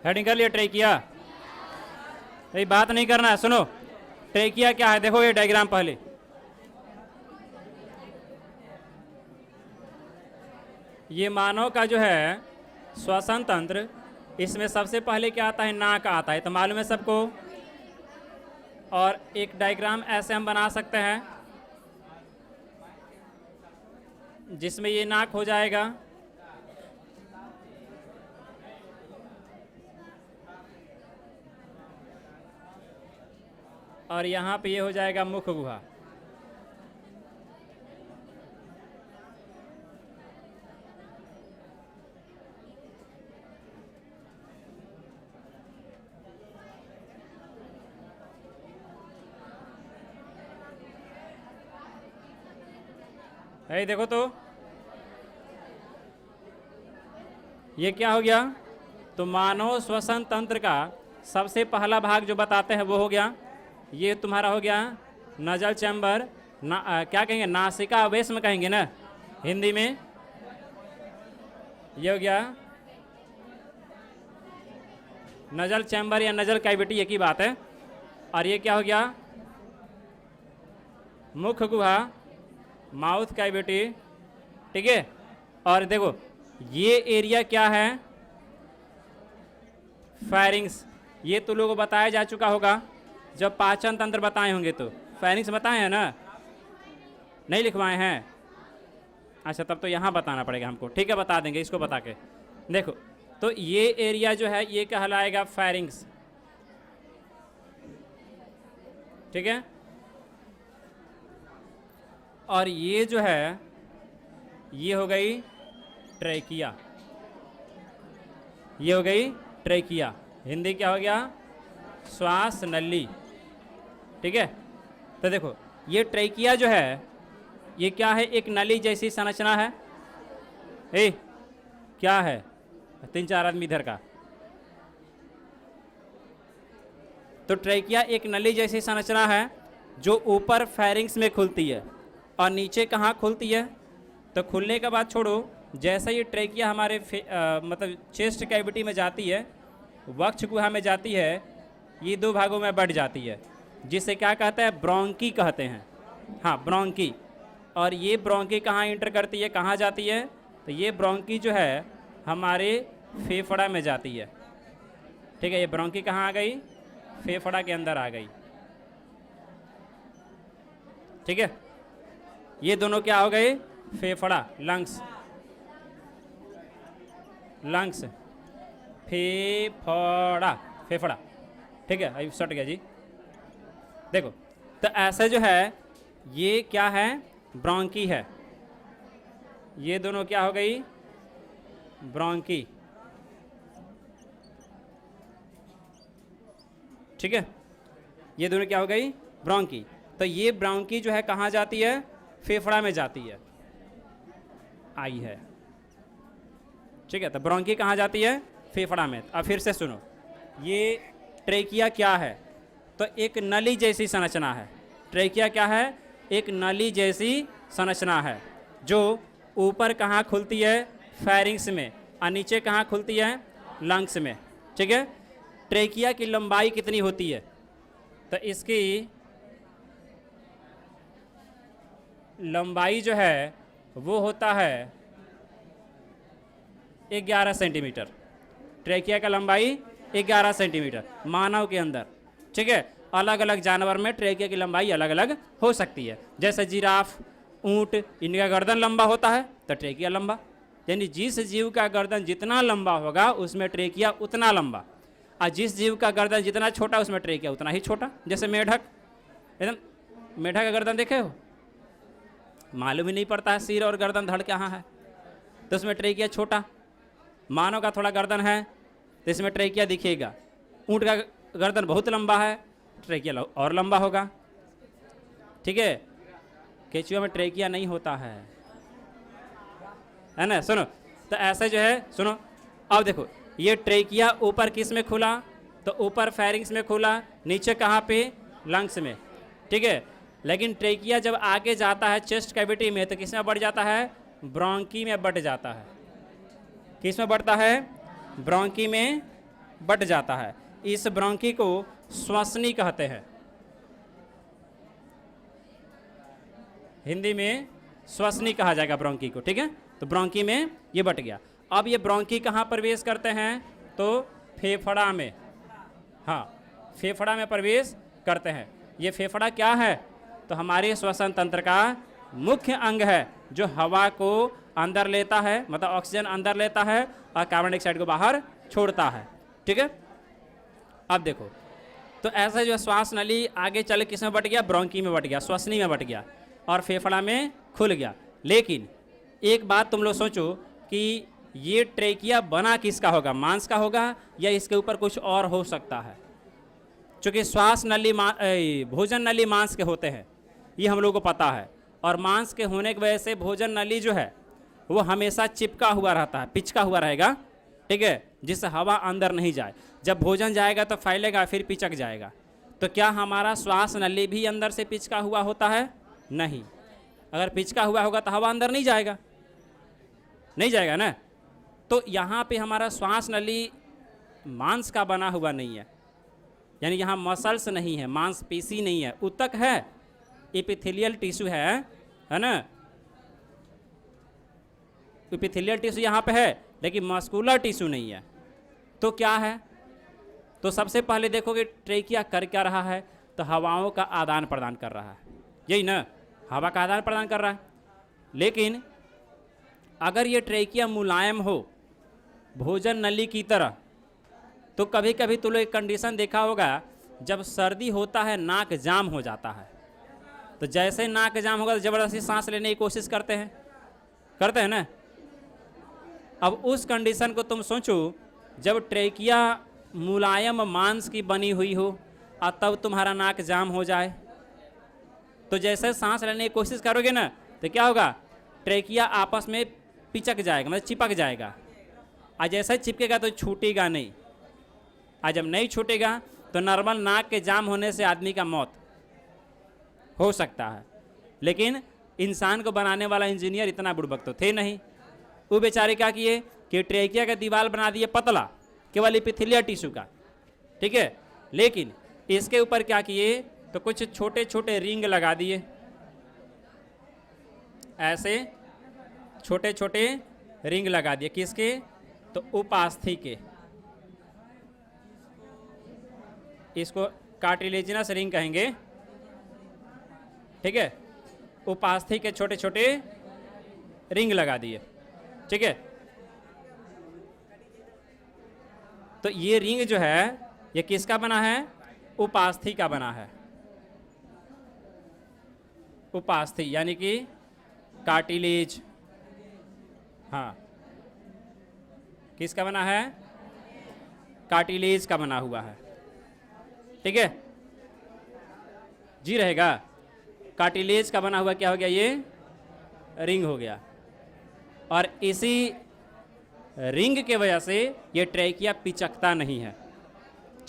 Heading कर लिया trachea. ये बात नहीं करना है, सुनो ट्रेकिया क्या है, देखो ये डायग्राम पहले। ये मानव का जो है श्वसन तंत्र, इसमें सबसे पहले क्या आता है, नाक आता है, तो मालूम है सबको। और एक डायग्राम ऐसे हम बना सकते हैं जिसमें ये नाक हो जाएगा, और यहाँ पे ये हो जाएगा मुख गुहा। देखो तो ये क्या हो गया, तो मानव श्वसन तंत्र का सबसे पहला भाग जो बताते हैं वो हो गया, ये तुम्हारा हो गया नजल चैम्बर, क्या कहेंगे, नासिका अवेश में कहेंगे ना हिंदी में। ये हो गया नजल चैम्बर या नजल कैविटी, एक ही बात है। और ये क्या हो गया, मुख गुहा, माउथ कैविटी, ठीक है। और देखो ये एरिया क्या है, फेरिंग्स। ये तो लोगों को बताया जा चुका होगा जब पाचन तंत्र बताए होंगे, तो फेरिंग्स बताए हैं ना, नहीं लिखवाए हैं? अच्छा, तब तो यहाँ बताना पड़ेगा हमको, ठीक है, बता देंगे इसको बता के। देखो तो ये एरिया जो है ये कहलाएगा फेरिंग्स, ठीक है। और ये जो है ये हो गई ट्रेकिया, ये हो गई ट्रेकिया, हिंदी क्या हो गया, श्वास नली, ठीक है। तो देखो ये ट्रेकिया जो है ये क्या है, एक नली जैसी संरचना है। क्या है, 3-4 आदमी इधर का। तो ट्रेकिया एक नली जैसी संरचना है जो ऊपर फेरिंग्स में खुलती है और नीचे कहाँ खुलती है, तो खुलने के बाद छोड़ो, जैसे ये ट्रेकिया हमारे मतलब चेस्ट कैविटी में जाती है, वक्ष गुहा में जाती है, ये 2 भागों में बढ़ जाती है, जिसे क्या कहते हैं, ब्रोंकी कहते हैं। हाँ, ब्रोंकी। और ये ब्रोंकी कहाँ इंटर करती है, कहाँ जाती है, तो ये ब्रोंकी जो है हमारे फेफड़ा में जाती है, ठीक है। ये ब्रोंकी कहाँ आ गई, फेफड़ा के अंदर आ गई, ठीक है। ये दोनों क्या हो गए, फेफड़ा, लंग्स, लंग्स, फेफड़ा, फेफड़ा, ठीक है। अभी सट गया जी। देखो तो ऐसे जो है ये क्या है, ब्रोंकी है, ये दोनों क्या हो गई, ब्रोंकी, ठीक है। ये दोनों क्या हो गई, ब्रोंकी। तो ये ब्रोंकी जो है कहाँ जाती है, फेफड़ा में जाती है, आई है, ठीक है। तो ब्रोंकी कहाँ जाती है, फेफड़ा में। अब फिर से सुनो, ये ट्रेकिया क्या है, तो एक नली जैसी संरचना है। ट्रेकिया क्या है, एक नली जैसी संरचना है जो ऊपर कहाँ खुलती है, फेरिंग्स में, और नीचे कहाँ खुलती है, लंग्स में, ठीक है। ट्रेकिया की लंबाई कितनी होती है, तो इसकी लंबाई जो है वो होता है 11 सेंटीमीटर। ट्रेकिया का लंबाई 11 सेंटीमीटर मानव के अंदर, ठीक है। अलग अलग जानवर में ट्रेकिया की लंबाई अलग अलग हो सकती है, जैसे जिराफ, ऊंट, इनका गर्दन लंबा होता है तो ट्रेकिया लंबा, यानी जिस जीव का गर्दन जितना लंबा होगा उसमें ट्रेकिया उतना लंबा, और जिस जीव का गर्दन जितना छोटा उसमें ट्रेकिया उतना ही छोटा। जैसे मेढक, एकदम मेढक का गर्दन देखे हो, मालूम ही नहीं पड़ता है सिर और गर्दन धड़ कहाँ है, तो उसमें ट्रेकिया छोटा। मानव का थोड़ा गर्दन है तो इसमें ट्रेकिया दिखेगा। ऊँट का गर्दन बहुत लंबा है, ट्रेकिया और लंबा होगा, ठीक है। केचुआ में ट्रेकिया नहीं होता है ना। सुनो तो ऐसे जो है, सुनो अब देखो, ये ट्रेकिया ऊपर किस में खुला, तो ऊपर फेरिंग्स में खुला, नीचे कहाँ पे, लंग्स में, ठीक है। लेकिन ट्रेकिया जब आगे जाता है चेस्ट कैविटी में तो किस में बढ़ जाता है, ब्रोंकी में बढ़ जाता है। किस में बढ़ता है, ब्रोंकी में बट जाता है। इस ब्रोंकी को श्वसनी कहते हैं, हिंदी में श्वसनी कहा जाएगा ब्रोंकी को, ठीक है। तो ब्रोंकी में ये बट गया। अब ये ब्रोंकी कहाँ प्रवेश करते हैं? तो फेफड़ा में, हाँ फेफड़ा में प्रवेश करते हैं। ये फेफड़ा क्या है? तो हमारे श्वसन तंत्र का मुख्य अंग है, जो हवा को अंदर लेता है, मतलब ऑक्सीजन अंदर लेता है और कार्बन डाइऑक्साइड को बाहर छोड़ता है, ठीक है। अब देखो, तो ऐसा जो श्वास नली आगे चल किस में बट गया? ब्रोंकी में बट गया, श्वसनी में बट गया और फेफड़ा में खुल गया। लेकिन एक बात तुम लोग सोचो कि ये ट्रेकिया बना किसका होगा? मांस का होगा या इसके ऊपर कुछ और हो सकता है? चूँकि श्वास नली भोजन नली मांस के होते हैं, ये हम लोग को पता है, और मांस के होने की वजह से भोजन नली जो है वो हमेशा चिपका हुआ रहता है, पिचका हुआ रहेगा, ठीक है, जिससे हवा अंदर नहीं जाए। जब भोजन जाएगा तो फैलेगा, फिर पिचक जाएगा। तो क्या हमारा श्वास नली भी अंदर से पिचका हुआ होता है? नहीं। अगर पिचका हुआ होगा तो हवा अंदर नहीं जाएगा, नहीं जाएगा ना। तो यहाँ पे हमारा श्वास नली मांस का बना हुआ नहीं है, यानी यहाँ मसल्स नहीं है, मांसपेशी नहीं है, ऊतक है, एपिथेलियल टिश्यू है ना, एपिथेलियल टिश्यू यहाँ पे है, लेकिन मस्कुलर टिश्यू नहीं है। तो क्या है? तो सबसे पहले देखोगे ट्रेकिया कर क्या रहा है? तो हवाओं का आदान प्रदान कर रहा है, यही ना, हवा का आदान प्रदान कर रहा है। लेकिन अगर ये ट्रेकिया मुलायम हो भोजन नली की तरह, तो कभी कभी तुम लोग एक कंडीशन देखा होगा, जब सर्दी होता है नाक जाम हो जाता है, तो जैसे नाक जाम होगा तो ज़बरदस्ती सांस लेने की कोशिश करते हैं ना। अब उस कंडीशन को तुम सोचो, जब ट्रेकिया मुलायम मांस की बनी हुई हो और तब तुम्हारा नाक जाम हो जाए, तो जैसे सांस लेने की कोशिश करोगे ना, तो क्या होगा? ट्रेकिया आपस में पिचक जाएगा, मतलब चिपक जाएगा, और जैसे चिपकेगा तो छूटेगा नहीं, और जब नहीं छूटेगा तो नॉर्मल नाक के जाम होने से आदमी का मौत हो सकता है। लेकिन इंसान को बनाने वाला इंजीनियर इतना बुड़बक तो थे नहीं, वो बेचारे क्या किए कि ट्रेकिया का दीवार बना दिए पतला, केवल एपिथेलियल टिश्यू का, ठीक है। लेकिन इसके ऊपर क्या किए? तो कुछ छोटे छोटे रिंग लगा दिए, ऐसे छोटे छोटे रिंग लगा दिए। किसके? तो उपास्थि के, इसको कार्टिलेजिनस रिंग कहेंगे, ठीक है। उपास्थि के छोटे छोटे रिंग लगा दिए, ठीक है। तो ये रिंग जो है ये किसका बना है? उपास्थि का बना है। उपास्थि यानी कि कार्टिलेज, हाँ, किसका बना है? कार्टिलेज का बना हुआ है, ठीक है जी, रहेगा। कार्टिलेज का बना हुआ क्या हो गया? ये रिंग हो गया, और इसी रिंग के वजह से ये ट्रेकिया पिचकता नहीं है,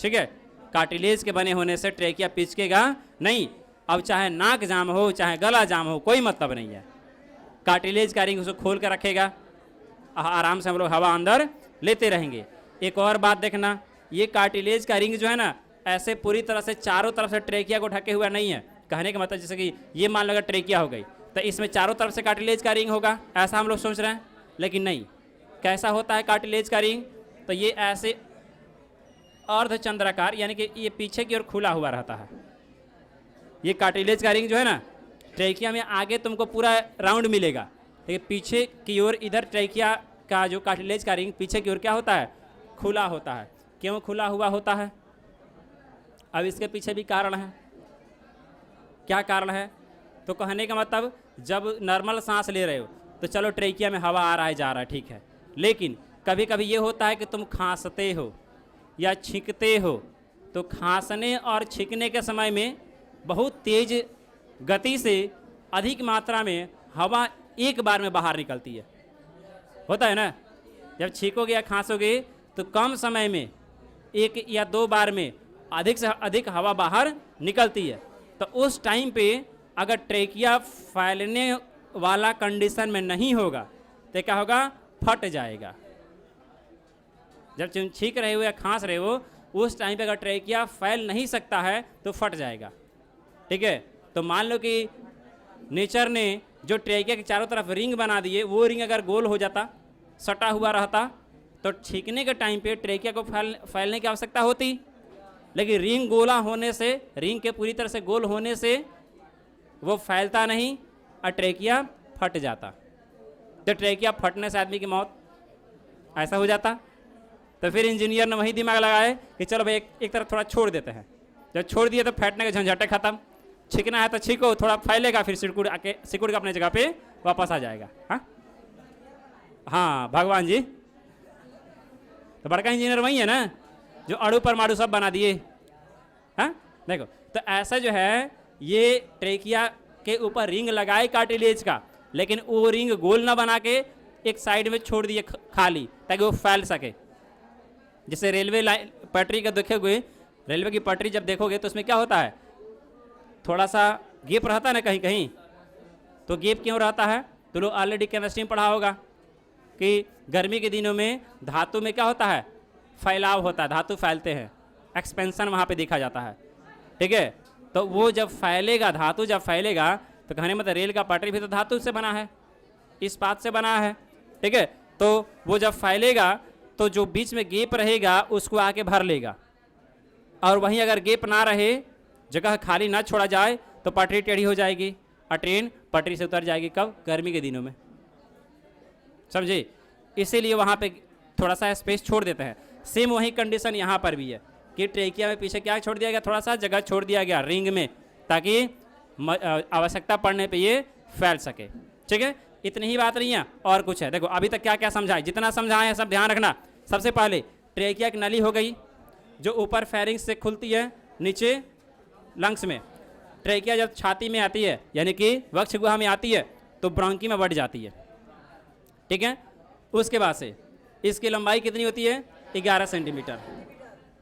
ठीक है। कार्टिलेज के बने होने से ट्रेकिया पिचकेगा नहीं। अब चाहे नाक जाम हो चाहे गला जाम हो, कोई मतलब नहीं है। कार्टिलेज का रिंग उसको खोल कर रखेगा, आराम से हम लोग हवा अंदर लेते रहेंगे। एक और बात देखना, ये कार्टिलेज का रिंग जो है ना, ऐसे पूरी तरह से चारों तरफ से ट्रेकिया को ढके हुआ नहीं है। कहने का मतलब जैसे कि ये मान लो अगर ट्रेकिया हो गई तो इसमें चारों तरफ से कार्टिलेज का रिंग होगा, ऐसा हम लोग सोच रहे हैं, लेकिन नहीं। कैसा होता है कार्टिलेज का रिंग? तो ये ऐसे अर्धचंद्राकार, यानी कि ये पीछे की ओर खुला हुआ रहता है। ये कार्टिलेज का रिंग जो है ना, ट्रेकिया में आगे तुमको पूरा राउंड मिलेगा, लेकिन पीछे की ओर इधर ट्रेकिया का जो कार्टिलेज का रिंग पीछे की ओर क्या होता है? खुला होता है। क्यों खुला हुआ होता है? अब इसके पीछे भी कारण है। क्या कारण है? तो कहने का मतलब, जब नॉर्मल सांस ले रहे हो तो चलो ट्रेकिया में हवा आ रहा है जा रहा है, ठीक है, लेकिन कभी कभी ये होता है कि तुम खांसते हो या छींकते हो, तो खांसने और छींकने के समय में बहुत तेज गति से अधिक मात्रा में हवा एक बार में बाहर निकलती है, होता है ना। जब छींकोगे या खांसोगे तो कम समय में एक या दो बार में अधिक से अधिक हवा बाहर निकलती है। तो उस टाइम पे अगर ट्रेकिया फैलने वाला कंडीशन में नहीं होगा तो क्या होगा? फट जाएगा, जब तुम छींक रहे हो या खांस रहे हो उस टाइम पे अगर ट्रेकिया फैल नहीं सकता है तो फट जाएगा। ठीक है, तो मान लो कि नेचर ने जो ट्रेकिया के चारों तरफ रिंग बना दिए, वो रिंग अगर गोल हो जाता, सटा हुआ रहता, तो छींकने के टाइम पे ट्रेकिया को फैलने की आवश्यकता होती। लेकिन रिंग गोला होने से, रिंग के पूरी तरह से गोल होने से वो फैलता नहीं और ट्रेकिया फट जाता। तो ट्रेकिया फटने से आदमी की मौत ऐसा हो जाता। तो फिर इंजीनियर ने वही दिमाग लगाए कि चलो भाई एक तरफ थोड़ा छोड़ देते हैं। जब छोड़ दिए तो फैटने के झंझटे खत्म, छींकना है तो छींको, थोड़ा फैलेगा, फिर सिकुड़ के अपने जगह पे वापस आ जाएगा। हाँ हाँ, भगवान जी तो बड़का इंजीनियर वही है ना जो अणु परमाणु सब बना दिए। हाँ देखो, तो ऐसा जो है ये ट्रेकिया के ऊपर रिंग लगाए कार्टिलेज का, लेकिन वो रिंग गोल ना बना के एक साइड में छोड़ दिए खाली, ताकि वो फैल सके। जैसे रेलवे लाइन पटरी का देखे हुए, रेलवे की पटरी जब देखोगे तो उसमें क्या होता है, थोड़ा सा गैप रहता है ना कहीं कहीं। तो गैप क्यों रहता है? तो लोग ऑलरेडी केमिस्ट्री में पढ़ा होगा कि गर्मी के दिनों में धातु में क्या होता है, फैलाव होता है, धातु फैलते हैं, एक्सपेंशन वहाँ पे देखा जाता है। ठीक है, तो वो जब फैलेगा, धातु जब फैलेगा, तो कहने मतलब रेल का पटरी भी तो धातु से बना है, इस्पात से बना है। ठीक है, तो वो जब फैलेगा तो जो बीच में गैप रहेगा उसको आके भर लेगा, और वहीं अगर गैप ना रहे, जगह खाली ना छोड़ा जाए, तो पटरी टेढ़ी हो जाएगी और ट्रेन पटरी से उतर जाएगी। कब? गर्मी के दिनों में, समझे? इसीलिए वहाँ पे थोड़ा सा स्पेस छोड़ देते हैं। सेम वही कंडीशन यहाँ पर भी है कि ट्रेकिया में पीछे क्या छोड़ दिया गया, थोड़ा सा जगह छोड़ दिया गया रिंग में, ताकि आवश्यकता पड़ने पे ये फैल सके। ठीक है, इतनी ही बात नहीं है, और कुछ है। देखो अभी तक क्या क्या समझाए, जितना समझाए हैं सब ध्यान रखना। सबसे पहले ट्रेकिया की नली हो गई जो ऊपर फेरिंग्स से खुलती है, नीचे लंग्स में। ट्रेकिया जब छाती में आती है, यानी कि वक्ष गुहा में आती है, तो ब्रोंकी में बढ़ जाती है। ठीक है, उसके बाद से इसकी लंबाई कितनी होती है? 11 सेंटीमीटर।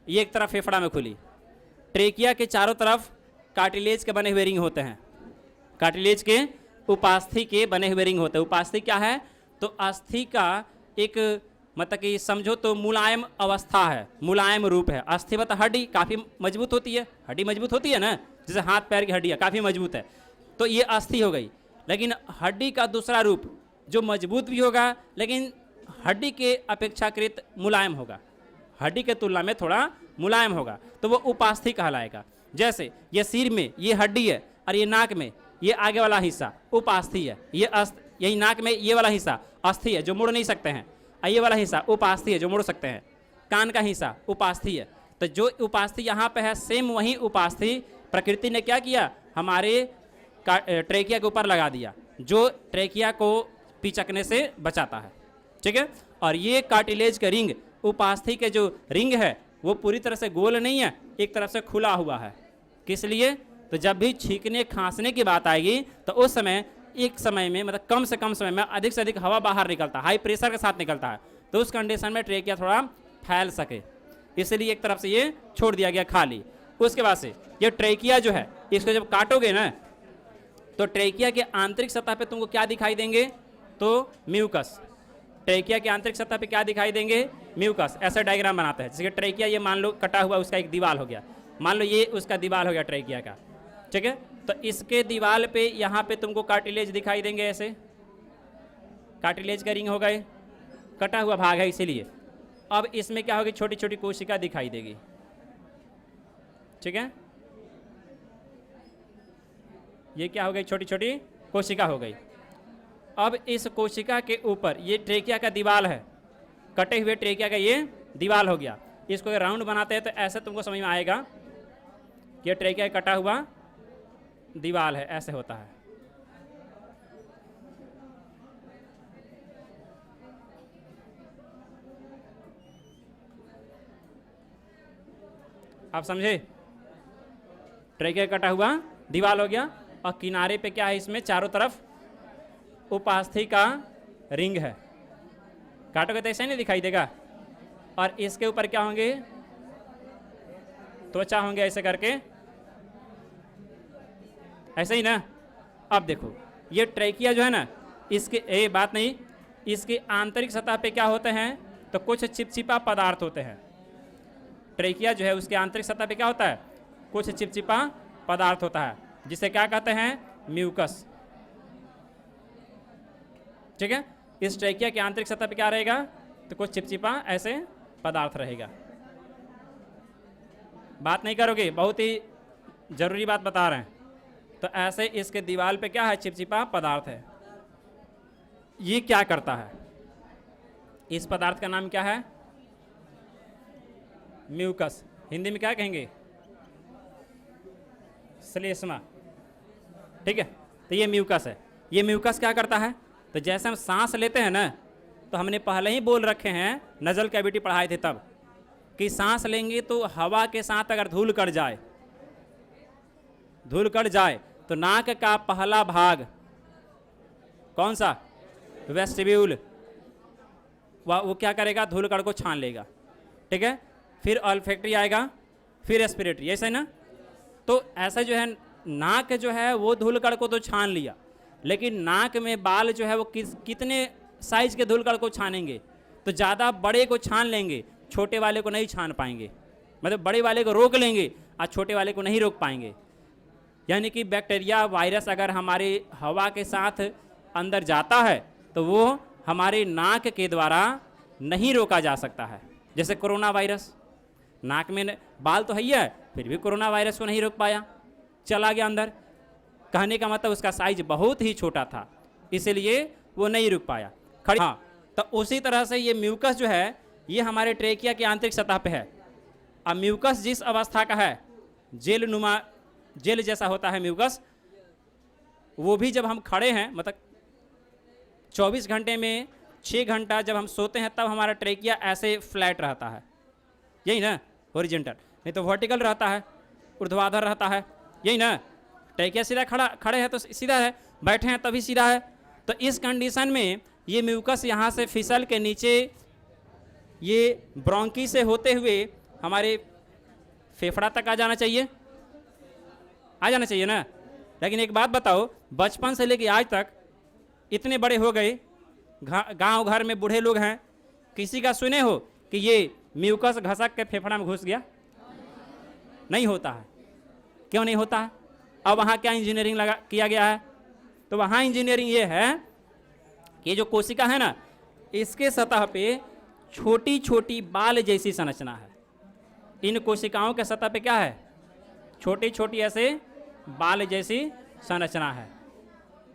ये एक तरफ फेफड़ा में खुली। ट्रेकिया के चारों तरफ कार्टिलेज के बने हुए रिंग होते हैं, कार्टिलेज के उपास्थि के बने हुए रिंग होते हैं। उपास्थि क्या है? तो अस्थि का एक मतलब कि समझो तो मुलायम अवस्था है, मुलायम रूप है। अस्थि मतलब हड्डी काफ़ी मजबूत होती है, हड्डी मजबूत होती है ना, जैसे हाथ पैर की हड्डियाँ काफ़ी मजबूत है, तो ये अस्थि हो गई। लेकिन हड्डी का दूसरा रूप जो मजबूत भी होगा, लेकिन हड्डी के अपेक्षाकृत मुलायम होगा, हड्डी के तुलना में थोड़ा मुलायम होगा, तो वो उपास्थि कहलाएगा। जैसे ये सिर में ये हड्डी है, और ये नाक में ये आगे वाला हिस्सा उपास्थि है, ये यही नाक में ये वाला हिस्सा अस्थि है जो मुड़ नहीं सकते हैं, और ये वाला हिस्सा उपास्थि है जो मुड़ सकते हैं। कान का हिस्सा उपास्थि है। तो जो उपास्थि यहाँ पे है, सेम वही उपास्थि प्रकृति ने क्या किया, हमारे ट्रेकिया के ऊपर लगा दिया, जो ट्रेकिया को पिचकने से बचाता है। ठीक है, और ये कार्टिलेज का रिंग, उपास्थि के जो रिंग है वो पूरी तरह से गोल नहीं है, एक तरफ से खुला हुआ है। किस लिए? तो जब भी छींकने खांसने की बात आएगी तो उस समय एक समय में, मतलब कम से कम समय में अधिक से अधिक हवा बाहर निकलता है, हाई प्रेशर के साथ निकलता है, तो उस कंडीशन में ट्रेकिया थोड़ा फैल सके, इसलिए एक तरफ से ये छोड़ दिया गया खाली। उसके बाद से ये ट्रेकिया जो है, इसको जब काटोगे ना, तो ट्रेकिया के आंतरिक सतह पे तुमको क्या दिखाई देंगे? तो म्यूकस। ट्रेकिया की आंतरिक सतह पे क्या दिखाई देंगे? म्यूकस। ऐसा डायग्राम बनाते हैं, जैसे ट्रेकिया ये मान लो कटा हुआ उसका एक दीवार हो गया, मान लो ये उसका दीवार हो गया ट्रेकिया का। ठीक है, तो इसके दीवार पे यहाँ पे तुमको कार्टिलेज दिखाई देंगे, ऐसे कार्टिलेज का रिंग हो गए, कटा हुआ भाग है इसीलिए। अब इसमें क्या होगी? छोटी छोटी कोशिका दिखाई देगी। ठीक है, ये क्या हो गई? छोटी छोटी कोशिका हो गई। अब इस कोशिका के ऊपर ये ट्रेकिया का दीवार है, कटे हुए ट्रेकिया का ये दीवार हो गया। इसको राउंड बनाते हैं तो ऐसे तुमको समझ में आएगा कि ट्रेकिया कटा हुआ दीवार है, ऐसे होता है। आप समझे? ट्रेकिया कटा हुआ दीवार हो गया, और किनारे पे क्या है? इसमें चारों तरफ उपास्थि का रिंग है। काटोगे तो ऐसा ही नहीं दिखाई देगा। और इसके ऊपर क्या होंगे? त्वचा होंगे, ऐसे करके, ऐसे ही ना। अब देखो ये ट्रेकिया जो है ना, इसके बात नहीं, इसके आंतरिक सतह पे क्या होते हैं? तो तो कुछ चिपचिपा पदार्थ होते हैं। ट्रेकिया जो है उसके आंतरिक सतह पे क्या होता है, कुछ चिपचिपा पदार्थ होता है, जिसे क्या कहते हैं, म्यूकस। ठीक है, इस ट्रेकिया के आंतरिक सतह पे क्या रहेगा, तो कुछ चिपचिपा ऐसे पदार्थ रहेगा। बात नहीं करोगे, बहुत ही जरूरी बात बता रहे हैं। तो ऐसे इसके दीवार पे क्या है, चिपचिपा पदार्थ है। ये क्या करता है, इस पदार्थ का नाम क्या है, म्यूकस। हिंदी में क्या कहेंगे, श्लेष्मा। ठीक है, तो ये म्यूकस है। ये म्यूकस क्या करता है, तो जैसे हम सांस लेते हैं ना, तो हमने पहले ही बोल रखे हैं, नजल कैविटी पढ़ाए थे तब, कि सांस लेंगे तो हवा के साथ अगर धूल कट जाए तो नाक का पहला भाग कौन सा, वेस्टिब्यूल, वो क्या करेगा, धूल कण को छान लेगा। ठीक है, फिर ऑल्फैक्टरी आएगा, फिर रेस्पिरेटरी, ऐसा है ना। तो ऐसा जो है, नाक जो है वो धूल कण को तो छान लिया, लेकिन नाक में बाल जो है वो कितने साइज के धूल कण को छानेंगे, तो ज़्यादा बड़े को छान लेंगे, छोटे वाले को नहीं छान पाएंगे। मतलब बड़े वाले को रोक लेंगे और छोटे वाले को नहीं रोक पाएंगे। यानी कि बैक्टीरिया, वायरस अगर हमारे हवा के साथ अंदर जाता है तो वो हमारे नाक के द्वारा नहीं रोका जा सकता है। जैसे कोरोना वायरस, नाक में बाल तो है, फिर भी कोरोना वायरस को नहीं रोक पाया, चला गया अंदर। कहने का मतलब उसका साइज बहुत ही छोटा था, इसलिए वो नहीं रुक पाया। हाँ, तो उसी तरह से ये म्यूकस जो है, ये हमारे ट्रेकिया की आंतरिक सतह पे है। अब म्यूकस जिस अवस्था का है, जेल जैसा होता है म्यूकस, वो भी जब हम खड़े हैं, मतलब 24 घंटे में 6 घंटा जब हम सोते हैं, तब हमारा ट्रेकिया ऐसे फ्लैट रहता है, यही ना, हॉरिजॉन्टल, नहीं तो वर्टिकल रहता है, ऊर्ध्वाधर रहता है, यही ना। ट्रेकिया सीधा खड़े हैं तो सीधा है, बैठे हैं तभी सीधा है। तो इस कंडीशन में ये म्यूकस यहाँ से फिसल के नीचे, ये ब्रोंकी से होते हुए हमारे फेफड़ा तक आ जाना चाहिए ना। लेकिन एक बात बताओ, बचपन से लेके आज तक इतने बड़े हो गए, गांव घर में बूढ़े लोग हैं, किसी का सुने हो कि ये म्यूकस घसक के फेफड़ा में घुस गया? नहीं होता है। क्यों नहीं होता है? अब वहाँ क्या इंजीनियरिंग किया गया है, तो वहाँ इंजीनियरिंग ये है कि जो कोशिका है ना, इसके सतह पे छोटी छोटी बाल जैसी संरचना है। इन कोशिकाओं के सतह पे क्या है, छोटी छोटी ऐसे बाल जैसी संरचना है।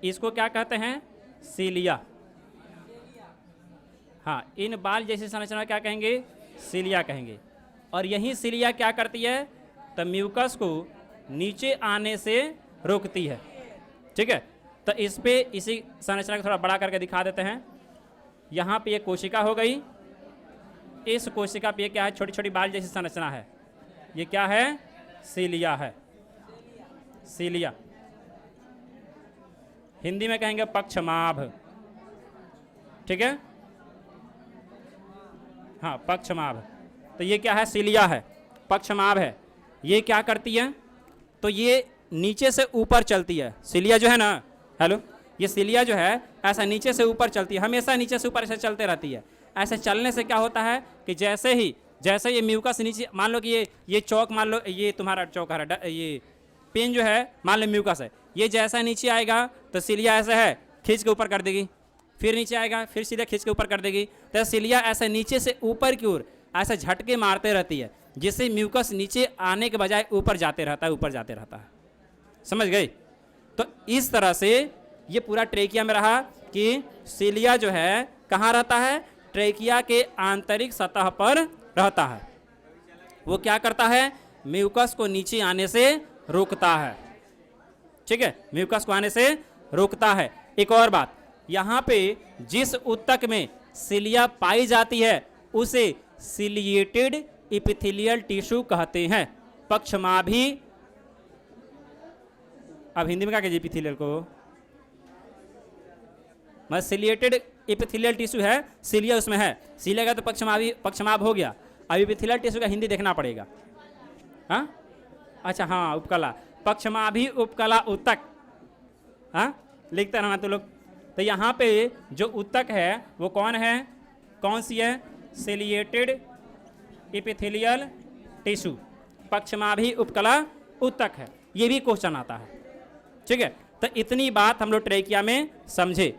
इसको क्या कहते हैं, सीलिया। हाँ, इन बाल जैसी संरचना क्या कहेंगे, सीलिया कहेंगे। और यही सीलिया क्या करती है, तो म्यूकस को नीचे आने से रोकती है। ठीक है, तो इस पे इसी संरचना को थोड़ा बड़ा करके दिखा देते हैं। यहाँ पे एक कोशिका हो गई, इस कोशिका पे क्या है, छोटी छोटी बाल जैसी संरचना है, ये क्या है, सीलिया है। सीलिया हिंदी में कहेंगे पक्षमाभ। ठीक है, हाँ, पक्षमाभ। तो ये क्या है, सीलिया है, पक्षमाभ है। ये क्या करती है, तो ये नीचे से ऊपर चलती है। सीलिया जो है ना, हेलो, ये सीलिया जो है ऐसा नीचे से ऊपर चलती है, हमेशा नीचे से ऊपर ऐसे चलते रहती है। ऐसे चलने से क्या होता है कि जैसे ये म्यूकस नीचे, मान लो कि ये चौक, मान लो ये तुम्हारा चौक है, ये पेन जो है मान लो म्यूकस है, ये जैसा नीचे आएगा तो सीलिया ऐसा है खींच के ऊपर कर देगी, फिर नीचे आएगा फिर सीधा खींच के ऊपर कर देगी। तो सीलिया ऐसे नीचे से ऊपर की ओर ऐसे झटके मारते रहती है, जिससे म्यूकस नीचे आने के बजाय ऊपर जाते रहता है। समझ गए? तो इस तरह से ये पूरा ट्रेकिया में रहा कि सीलिया जो है कहाँ रहता है, ट्रेकिया के आंतरिक सतह पर रहता है। वो क्या करता है, म्यूकस को नीचे आने से रोकता है। ठीक है, म्यूकस को आने से रोकता है। एक और बात, यहाँ पे जिस ऊतक में सीलिया पाई जाती है उसे सिलिएटेड एपिथेलियल टिश्यू कहते हैं। पक्षमाभी, अब हिंदी में क्या कहेंगे एपिथेलियल को, मतलब सिलिएटेड एपिथेलियल टिश्यू है, सीलिया उसमें है, सीलिया का तो पक्षमाभ हो गया। अब एपिथेलियल टिश्यू का हिंदी देखना पड़ेगा। हाँ, अच्छा, हाँ, उपकला, पक्षमाभी उपकला ऊतक, हाँ, लिखते रहना तो लोग। तो यहाँ पे जो ऊतक है वो कौन है, कौन सी है, सिलिएटेड एपिथेलियल टिश्यू, पक्षमाभी उपकला ऊतक है, ये भी क्वेश्चन आता है। ठीक है, तो इतनी बात हम लोग ट्रेकिया में समझे।